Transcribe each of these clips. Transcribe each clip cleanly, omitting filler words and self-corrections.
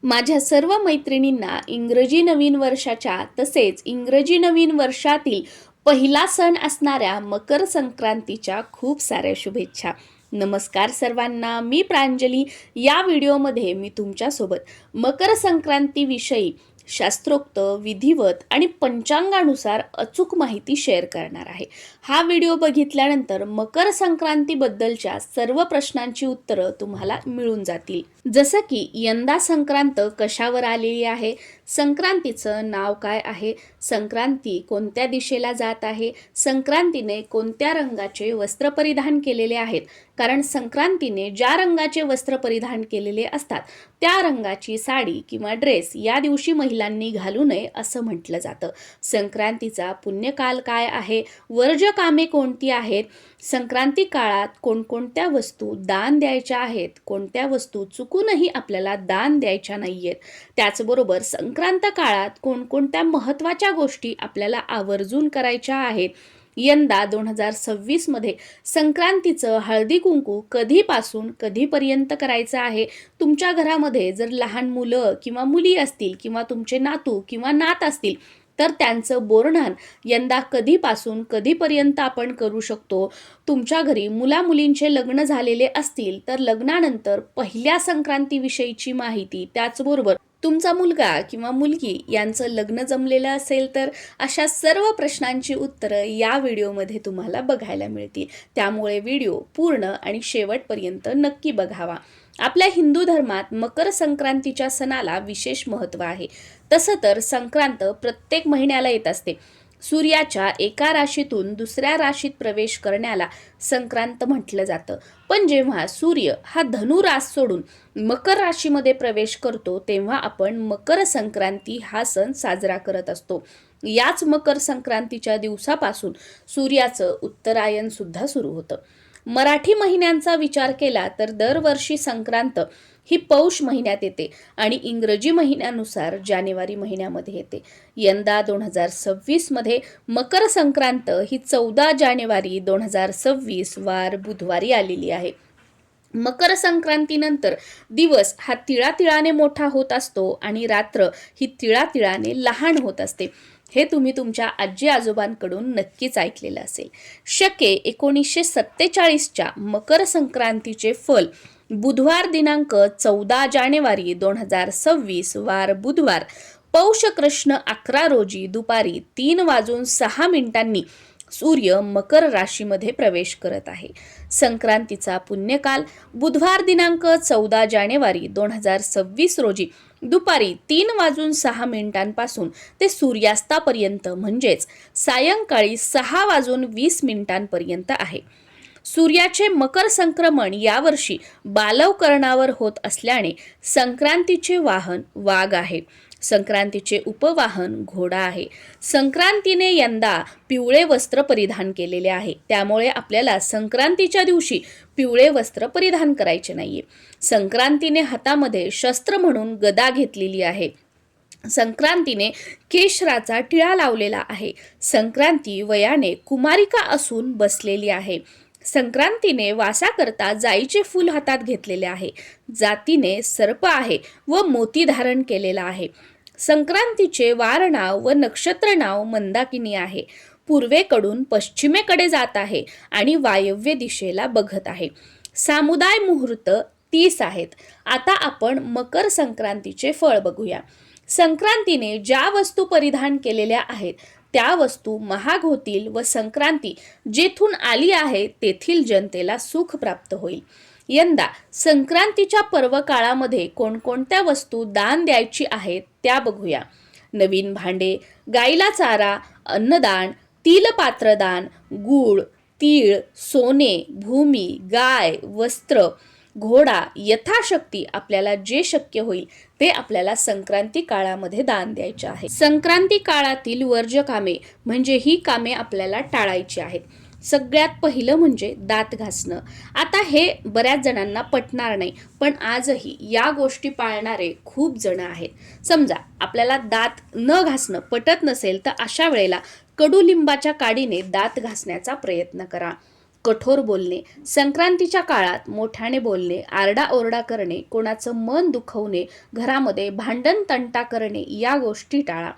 माझ्या सर्व मैत्रिणींना इंग्रजी नवीन वर्षाच्या तसेच इंग्रजी नवीन वर्षातील पहिला सण असणाऱ्या मकर संक्रांतीच्या खूप साऱ्या शुभेच्छा. नमस्कार सर्वांना, मी प्रांजली. या व्हिडिओमध्ये मी तुमच्यासोबत मकर संक्रांतीविषयी शास्त्रोक्त, विधिवत आणि पंचांगानुसार अचूक माहिती शेअर करणार आहे. हा व्हिडिओ बघितल्यानंतर मकर संक्रांतीबद्दलच्या सर्व प्रश्नांची उत्तरं तुम्हाला मिळून जातील. जसं की यंदा संक्रांत कशावर आलेली आहे, संक्रांतीचं नाव काय आहे, संक्रांती कोणत्या दिशेला जात आहे, संक्रांतीने कोणत्या रंगाचे वस्त्र परिधान केलेले आहेत, कारण संक्रांतीने ज्या रंगाचे वस्त्र परिधान केलेले असतात त्या रंगाची साडी किंवा ड्रेस या दिवशी महिलांनी घालू नये असं म्हटलं जातं. संक्रांतीचा पुण्यकाल काय आहे, वर्ज्य कामे कोणती आहेत, संक्रांती काळात कोणकोणत्या वस्तू दान द्यायच्या आहेत, कोणत्या वस्तू चुकूनही आपल्याला दान द्यायच्या नाहीयेत, त्याचबरोबर संक्रांत काळात कोणकोणत्या महत्त्वाच्या गोष्टी आपल्याला आवर्जून करायच्या आहेत, यंदा 2026 मध्ये संक्रांतीचं हळदी कुंकू कधीपासून कधीपर्यंत करायचं आहे, तुमच्या घरामध्ये जर लहान मुलं किंवा मुली असतील किंवा तुमचे नातू किंवा नात असतील तर त्यांचं बोरन्हाण यंदा कधीपासून कधीपर्यंत आपण करू शकतो, तुमच्या घरी मुलामुलींचे लग्न झालेले असतील तर लग्नानंतर पहिल्या संक्रांतीविषयीची माहिती, त्याचबरोबर तुमचा मुलगा किंवा मुलगी यांचं लग्न जमलेलं असेल तर अशा सर्व प्रश्नांची उत्तरं या व्हिडिओमध्ये तुम्हाला बघायला मिळतील. त्यामुळे व्हिडिओ पूर्ण आणि शेवटपर्यंत नक्की बघावा. आपल्या हिंदू धर्मात मकर संक्रांतीच्या सणाला विशेष महत्त्व आहे. तसं तर संक्रांत प्रत्येक महिन्याला येत असते. सूर्याच्या एका राशीतून दुसऱ्या राशीत प्रवेश करण्याला संक्रांत म्हटलं जातं. पण जेव्हा सूर्य हा धनु रास सोडून मकर राशीमध्ये प्रवेश करतो तेव्हा आपण मकर संक्रांती हा सण साजरा करत असतो. याच मकर संक्रांतीच्या दिवसापासून सूर्याचं उत्तरायण सुद्धा सुरू होतं. मराठी महिन्यांचा विचार केला तर दरवर्षी संक्रांत ही पौष महिन्यात येते आणि इंग्रजी महिन्यानुसार जानेवारी महिन्यामध्ये येते. यंदा 2026 मध्ये मकर संक्रांत ही 14 जानेवारी 2026 वार बुधवारी आलेली आहे. मकर संक्रांतीनंतर दिवस हा तिळातिळाने मोठा होत असतो आणि रात्र ही तिळातिळाने लहान होत असते. हे तुम्ही तुमच्या आजी आजोबांकडून नक्कीच ऐकलेलं असेल. शके 1947च्या मकर संक्रांतीचे फल बुधवार दिनांक 14 जानेवारी 2026 वार बुधवार पौष कृष्ण 11 रोजी दुपारी 3:06 सूर्य मकर राशीमध्ये प्रवेश करत आहे. संक्रांतीचा पुण्यकाल बुधवार दिनांक 14 जानेवारी 2026 रोजी दुपारी 3:06 ते सूर्यास्तापर्यंत म्हणजेच सायंकाळी 6:20 आहे. सूर्याचे मकर संक्रमण यावर्षी बालवकरणावर होत असल्याने संक्रांतीचे वाहन वाघ आहे. संक्रांतीचे उपवाहन घोडा आहे. संक्रांतीने यंदा पिवळे वस्त्र परिधान केलेले आहे, त्यामुळे आपल्याला संक्रांतीच्या दिवशी पिवळे वस्त्र परिधान करायचे नाहीये. संक्रांतीने हातामध्ये शस्त्र म्हणून गदा घेतलेली आहे. संक्रांतीने केशराचा टिळा लावलेला आहे. संक्रांती वयाने कुमारिका असून बसलेली आहे. संक्रांतीने वासाकरता जाईचे फूल हातात घेतलेले आहे. जातीने सर्प आहे व मोती धारण केलेला आहे. संक्रांतीचे वार नाव व नक्षत्र नाव मंदाकिनी आहे. पूर्वेकडून पश्चिमेकडे जात आहे आणि वायव्य दिशेला बघत आहे. सामुदाय मुहूर्त 30 आहेत. आता आपण मकर संक्रांतीचे फळ बघूया. संक्रांतीने ज्या वस्तू परिधान केलेल्या आहेत त्या वस्तू महाग होतील व संक्रांती जेथून आली आहे तेथील जनतेला सुख प्राप्त होईल. यंदा संक्रांतीच्या पर्व काळामध्ये कोणकोणत्या वस्तू दान द्यायची आहेत त्या बघूया. नवीन भांडे, गाईला चारा, अन्नदान, तिलपात्रदान, गूळ, तीळ, सोने, भूमी, गाय, वस्त्र, घोडा, यथाशक्ती आपल्याला जे शक्य होईल ते आपल्याला संक्रांती काळामध्ये दान द्यायचे आहे. संक्रांती काळातील वर्ज्य कामे म्हणजे ही कामे आपल्याला टाळायची आहेत. सगळ्यात पहिलं म्हणजे दात घासणं. आता हे बऱ्याच जणांना पटणार नाही, पण आजही या गोष्टी पाळणारे खूप जण आहेत. समजा आपल्याला दात न घासणं पटत नसेल तर अशा वेळेला कडुलिंबाच्या काडीने दात घासण्याचा प्रयत्न करा. कठोर बोलणे, संक्रांतीच्या काळात मोठ्याने बोलणे, आरडाओरडा करणे, कोणाचं मन दुखवणे, घरामध्ये भांडण तंटा करणे या गोष्टी टाळा.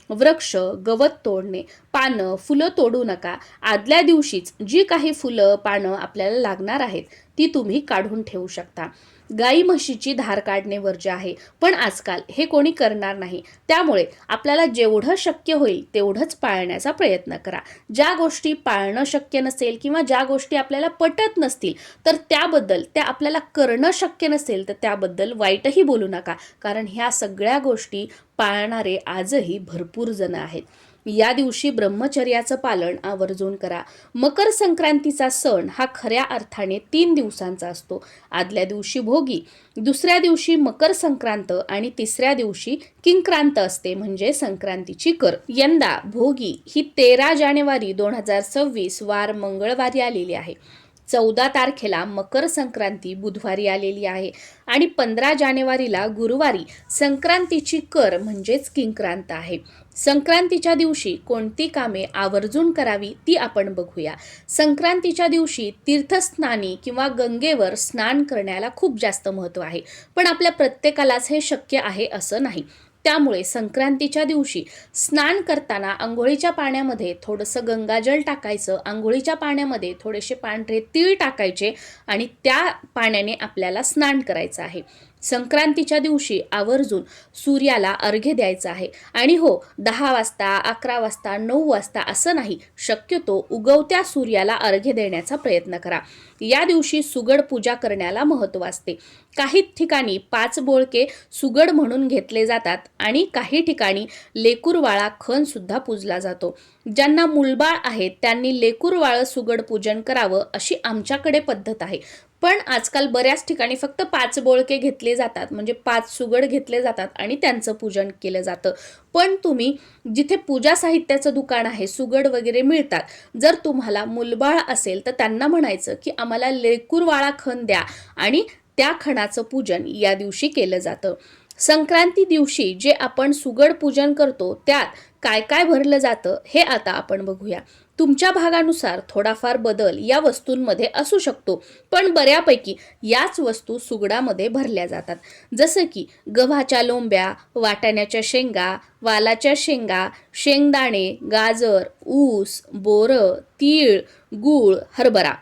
वृक्ष, गवत तोडणे, पानं, फुलं तोडू नका. आदल्या दिवशीच जी काही फुलं, पानं आपल्याला लागणार आहेत ती तुम्ही काढून ठेवू शकता. गाई म्हशीची धार काढणे वर्ज्य आहे, पण आजकाल हे कोणी करणार नाही. त्यामुळे आपल्याला जेवढं शक्य होईल तेवढंच पाळण्याचा प्रयत्न करा. ज्या गोष्टी पाळणं शक्य नसेल किंवा ज्या गोष्टी आपल्याला पटत नसतील तर त्या आपल्याला करणं शक्य नसेल तर त्याबद्दल वाईटही बोलू नका, कारण ह्या सगळ्या गोष्टी पाळणारे आजही भरपूर जण आहेत. या दिवशी ब्रह्मचर्याचं पालन आवर्जून करा. मकर संक्रांतीचा सण हा खऱ्या अर्थाने 3 दिवसांचा असतो. आदल्या दिवशी भोगी, दुसऱ्या दिवशी मकर संक्रांत आणि तिसऱ्या दिवशी किंक्रांत असते, म्हणजे संक्रांतीची कर. यंदा भोगी ही 13 जानेवारी 2026 वार मंगळवारी आलेली आहे. 14 तारखेला मकर संक्रांती बुधवारी आलेली आहे आणि 15 जानेवारीला गुरुवारी संक्रांतीची कर म्हणजेच किंक्रांत आहे. संक्रांतीच्या दिवशी कोणती कामे आवर्जून करावी ती आपण बघूया. संक्रांतीच्या दिवशी तीर्थस्नानी किंवा गंगेवर स्नान करण्याला खूप जास्त महत्त्व आहे, पण आपल्या प्रत्येकालाच हे शक्य आहे असं नाही. त्यामुळे संक्रांतीच्या दिवशी स्नान करताना आंघोळीच्या पाण्यामध्ये थोडंसं गंगाजल टाकायचं, आंघोळीच्या पाण्यामध्ये थोडेसे पांढरे तीळ टाकायचे आणि त्या पाण्याने आपल्याला स्नान करायचं आहे. संक्रांतीच्या दिवशी आवर्जून सूर्याला अर्घ्य द्यायचं आहे. आणि हो, 10 वाजता, 11 वाजता, 9 वाजता असं नाही, शक्यतो उगवत्या सूर्याला अर्घ्य देण्याचा प्रयत्न करा. या दिवशी सुगड पूजा करण्याला महत्त्व असते. काही ठिकाणी 5 बोळके सुगड म्हणून घेतले जातात आणि काही ठिकाणी लेकूरवाळा खण सुद्धा पूजला जातो. ज्यांना मूलबाळ आहेत त्यांनी लेकूरवाळं सुगड पूजन करावं अशी आमच्याकडे पद्धत आहे. पण आजकाल बऱ्याच ठिकाणी फक्त 5 बोळके घेतले जातात, म्हणजे 5 सुगड घेतले जातात आणि त्यांचं पूजन केलं जातं. पण तुम्ही जिथे पूजा साहित्याचं दुकान आहे, सुगड वगैरे मिळतात, जर तुम्हाला मूलबाळ असेल तर त्यांना म्हणायचं की आम्हाला लेकूरवाळा खण द्या आणि त्या खणाचं पूजन या दिवशी केलं जातं. संक्रांती दिवशी जे आपण सुगड पूजन करतो त्यात काय काय भरलं जातं हे आता आपण बघूया. तुमच्या भागानुसार थोडाफार बदल या वस्तूंमध्ये असू शकतो, पण बऱ्यापैकी याच वस्तू सुगडामध्ये भरल्या जातात. जसं की गव्हाच्या लोंब्या, वाटाण्याच्या शेंगा, वालाच्या शेंगा, शेंगदाणे, गाजर, ऊस, बोरं, तीळ, गूळ, हरभरा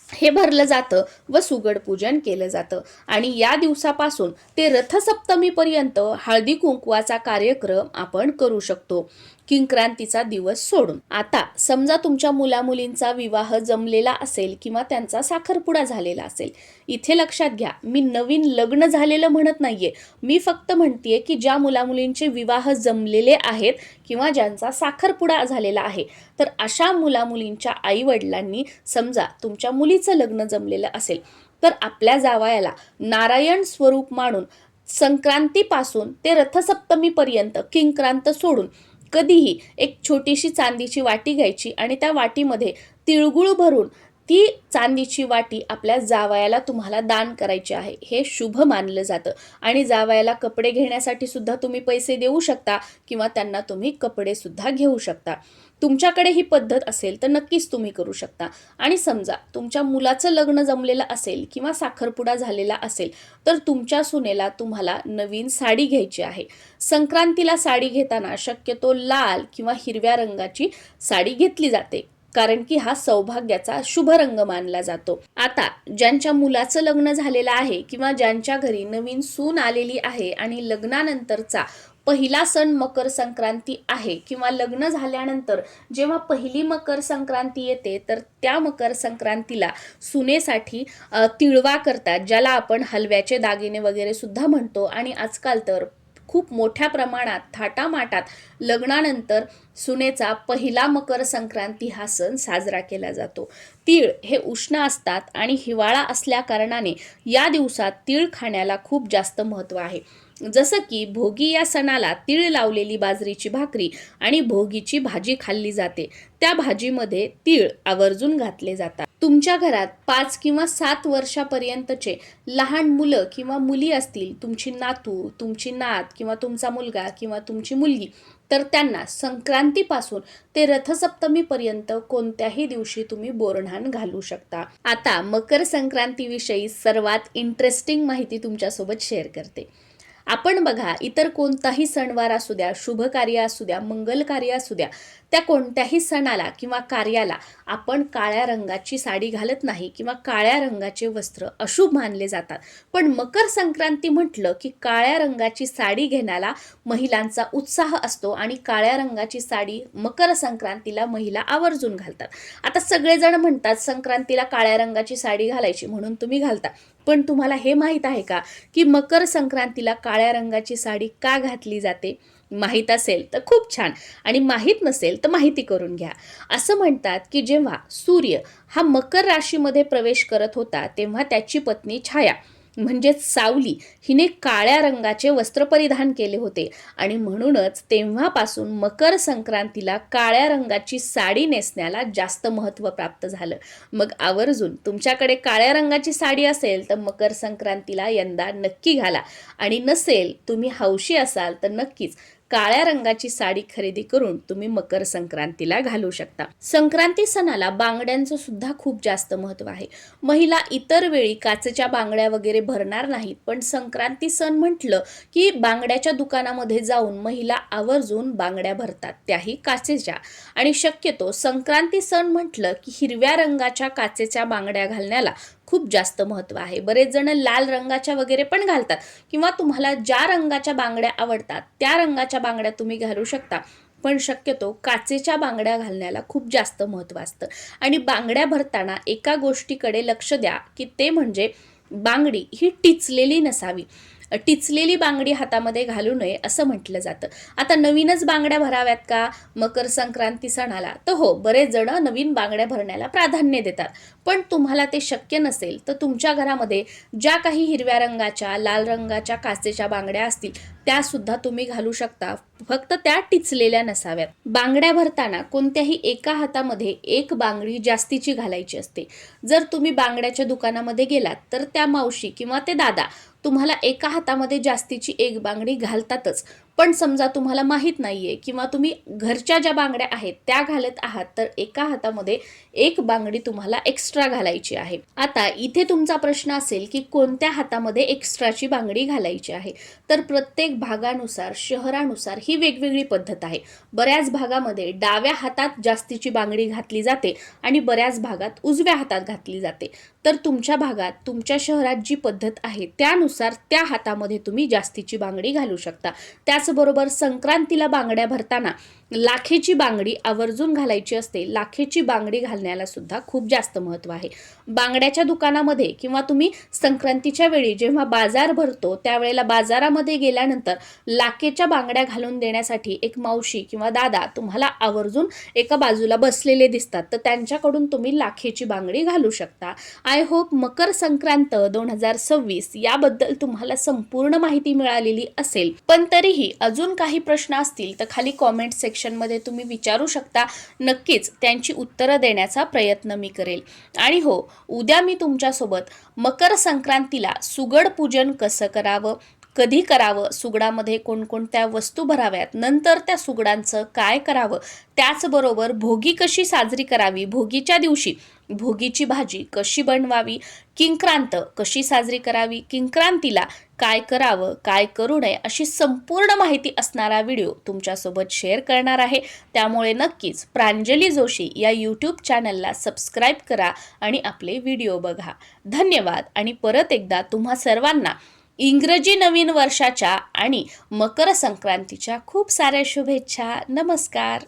हे भरलं जातं व सुगड पूजन केलं जातं. आणि या दिवसापासून ते रथसप्तमीपर्यंत हळदी कुंकवाचा कार्यक्रम आपण करू शकतो, किंक्रांतीचा दिवस सोडून. आता समजा तुमच्या मुलामुलींचा विवाह जमलेला असेल किंवा त्यांचा साखरपुडा झालेला असेल. इथे लक्षात घ्या, मी नवीन लग्न झालेलं म्हणत नाहीये, मी फक्त म्हणतेय की ज्या मुलामुलींचे विवाह जमलेले आहेत किंवा ज्यांचा साखरपुडा झालेला आहे, तर अशा मुलामुलींच्या आईवडिलांनी समजा तुमच्या मुलीचं लग्न जमलेलं असेल तर आपल्या जावयाला नारायण स्वरूप मानून संक्रांतीपासून ते रथसप्तमीपर्यंत किंक्रांत सोडून कधीही एक छोटीशी चांदीची वाटी घ्यायची आणि त्या वाटीमध्ये तिळगुळ भरून ती चांदीची वाटी आपल्या जावयाला तुम्हाला दान करायची आहे. हे शुभ मानलं जातं. आणि जावयाला कपडे घेण्यासाठी सुद्धा तुम्ही पैसे देऊ शकता किंवा त्यांना तुम्ही कपडे सुद्धा घेऊ शकता. तुमच्याकडे ही पद्धत असेल तर नक्कीच तुम्ही करू शकता. आणि समजा तुमच्या मुलाचं लग्न जमलेलं असेल किंवा साखरपुडा झालेला असेल तर तुमच्या सुनेला तुम्हाला नवीन साडी घ्यायची आहे. संक्रांतीला साडी घेताना शक्यतो लाल किंवा हिरव्या रंगाची साडी घेतली जाते, कारण की हा सौभाग्याचा शुभ रंग मानला जातो. आता ज्यांच्या मुलाचं लग्न झालेलं आहे किंवा ज्यांच्या घरी नवीन सून आलेली आहे आणि लग्नानंतरचा पहिला सण मकर संक्रांती आहे किंवा लग्न झाल्यानंतर जेव्हा पहिली मकर संक्रांती येते तर त्या मकर संक्रांतीला सुनेसाठी तिळवा करतात, ज्याला आपण हलव्याचे दागिने वगैरे सुद्धा म्हणतो. आणि आजकाल तर खूप मोठ्या प्रमाणात थाटामाटात लग्नानंतर सुनेचा पहिला मकर संक्रांती हा सण साजरा केला जातो. तीळ हे उष्ण असतात आणि हिवाळा असल्या कारणाने या दिवसात तीळ खाण्याला खूप जास्त महत्त्व आहे. जसं की भोगी या सणाला तीळ लावलेली बाजरीची भाकरी आणि भोगीची भाजी खाल्ली जाते. त्या भाजीमध्ये तीळ आवर्जून घातले जातात. तुमच्या घरात 5 किंवा 7 वर्षापर्यंतचे लहान मुलं किंवा मुली असतील, तुमची नातू, तुमची नात किंवा तुमचा मुलगा किंवा तुमची मुलगी, तर त्यांना संक्रांतीपासून ते रथसप्तमीपर्यंत कोणत्याही दिवशी तुम्ही बोरन्हाण घालू शकता. आता मकर संक्रांतीविषयी सर्वात इंटरेस्टिंग माहिती तुमच्यासोबत शेअर करते. आपण बघा, इतर कोणताही सणवार असू द्या, शुभ कार्य असू द्या, मंगल कार्य असू द्या, त्या कोणत्याही सणाला किंवा कार्याला आपण काळ्या रंगाची साडी घालत नाही किंवा काळ्या रंगाचे वस्त्र अशुभ मानले जातात. पण मकर संक्रांती म्हटलं की काळ्या रंगाची साडी घेण्याला महिलांचा उत्साह असतो आणि काळ्या रंगाची साडी मकर संक्रांतीला महिला आवर्जून घालतात. आता सगळेजण म्हणतात संक्रांतीला काळ्या रंगाची साडी घालायची म्हणून तुम्ही घालता. पण तुम्हाला हे माहीत आहे का की मकर संक्रांतीला काळ्या रंगाची साडी का घातली जाते? माहीत असेल तर खूप छान, आणि माहीत नसेल तर माहिती करून घ्या. असं म्हणतात की जेव्हा सूर्य हा मकर राशीमध्ये प्रवेश करत होता तेव्हा त्याची पत्नी छाया म्हणजेच सावली हिने काळ्या रंगाचे वस्त्र परिधान केले होते आणि म्हणूनच तेव्हापासून मकर संक्रांतीला काळ्या रंगाची साडी नेसण्याला जास्त महत्त्व प्राप्त झालं. मग आवर्जून तुमच्याकडे काळ्या रंगाची साडी असेल तर मकर संक्रांतीला यंदा नक्की घाला, आणि नसेल, तुम्ही हौशी असाल तर नक्कीच काळ्या रंगाची साडी खरेदी करून तुम्ही मकर संक्रांतीला घालू शकता. संक्रांती सणाला बांगड्यांचं सुद्धा खूप जास्त महत्त्व आहे. महिला इतर वेळी काचेच्या बांगड्या वगैरे भरणार नाहीत, पण संक्रांती सण म्हटलं की बांगड्याच्या दुकानामध्ये जाऊन महिला आवर्जून बांगड्या भरतात, त्याही काचेच्या. आणि शक्यतो संक्रांती सण म्हटलं की हिरव्या रंगाच्या काचेच्या बांगड्या घालण्याला खूप जास्त महत्त्व आहे. बरेच जण लाल रंगाच्या वगैरे पण घालतात, किंवा तुम्हाला ज्या रंगाच्या बांगड्या आवडतात त्या रंगाच्या बांगड्या तुम्ही घालू शकता. पण शक्यतो काचेच्या बांगड्या घालण्याला खूप जास्त महत्त्व असतं. आणि बांगड्या भरताना एका गोष्टीकडे लक्ष द्या की ते म्हणजे बांगडी ही टिचलेली नसावी. टिचलेली बांगडी हातामध्ये घालू नये असं म्हटलं जातं. आता नवीनच बांगड्या भराव्यात का मकर संक्रांती सणाला? तर हो, बरेच जण नवीन बांगड्या भरण्याला प्राधान्य देतात. पण तुम्हाला ते शक्य नसेल तर तुमच्या घरामध्ये ज्या काही हिरव्या रंगाच्या, लाल रंगाच्या काचेच्या बांगड्या असतील त्या सुद्धा तुम्ही घालू शकता, फक्त त्या टिचलेल्या नसाव्यात. बांगड्या भरताना कोणत्याही एका हातामध्ये एक बांगडी जास्तीची घालायची असते. जर तुम्ही बांगड्याच्या दुकानामध्ये गेलात तर त्या मावशी किंवा ते दादा तुम्हाला एका हातामध्ये जास्तीची एक बांगडी घालतातच. पण समजा तुम्हाला माहीत नाहीये किंवा तुम्ही घरच्या ज्या बांगड्या आहेत त्या घालत आहात, तर एका हातामध्ये एक बांगडी तुम्हाला एक्स्ट्रा घालायची आहे. आता इथे तुमचा प्रश्न असेल की कोणत्या हातामध्ये एक्स्ट्राची बांगडी घालायची आहे? तर प्रत्येक भागानुसार, शहरानुसार ही वेगवेगळी पद्धत आहे. बऱ्याच भागामध्ये डाव्या हातात जास्तीची बांगडी घातली जाते आणि बऱ्याच भागात उजव्या हातात घातली जाते. तर तुमच्या भागात, तुमच्या शहरात जी पद्धत आहे त्यानुसार त्या हातामध्ये तुम्ही जास्तीची बांगडी घालू शकता. त्याचबरोबर संक्रांतीला बांगड्या भरताना लाखेची बांगडी आवर्जून घालायची असते. लाखेची बांगडी घालण्याला सुद्धा खूप जास्त महत्त्व आहे. बांगड्याच्या दुकानामध्ये किंवा तुम्ही संक्रांतीच्या वेळी जेव्हा बाजार भरतो त्यावेळेला बाजारामध्ये गेल्यानंतर लाखेच्या बांगड्या घालून देण्यासाठी एक मावशी किंवा दादा तुम्हाला आवर्जून एका बाजूला बसलेले दिसतात, तर त्यांच्याकडून तुम्ही लाखेची बांगडी घालू शकता. आय होप मकर संक्रांत 2026 याबद्दल तुम्हाला संपूर्ण माहिती मिळालेली असेल. पण तरीही अजून काही प्रश्न असतील तर खाली कॉमेंट सेक्शनमध्ये तुम्ही विचारू शकता. नक्कीच त्यांची उत्तरं देण्याचा प्रयत्न मी करेल. आणि हो, उद्या मी तुमच्यासोबत मकर संक्रांतीला सुगड पूजन कसं करावं, कधी करावं, सुगडामध्ये कोणकोणत्या वस्तू भराव्यात, नंतर त्या सुगडांचं काय करावं, त्याचबरोबर भोगी कशी साजरी करावी, भोगीच्या दिवशी भोगीची भाजी कशी बनवावी, किंक्रांत कशी साजरी करावी, किंक्रांतीला काय करावं, काय करू नये, अशी संपूर्ण माहिती असणारा व्हिडिओ तुमच्यासोबत शेअर करणार आहे. त्यामुळे नक्कीच प्रांजली जोशी या यूट्यूब चॅनलला सबस्क्राईब करा आणि आपले व्हिडिओ बघा. धन्यवाद. आणि परत एकदा तुम्हा सर्वांना इंग्रजी नवीन वर्षाच्या आणि मकर संक्रांतीच्या खूप साऱ्या शुभेच्छा. नमस्कार.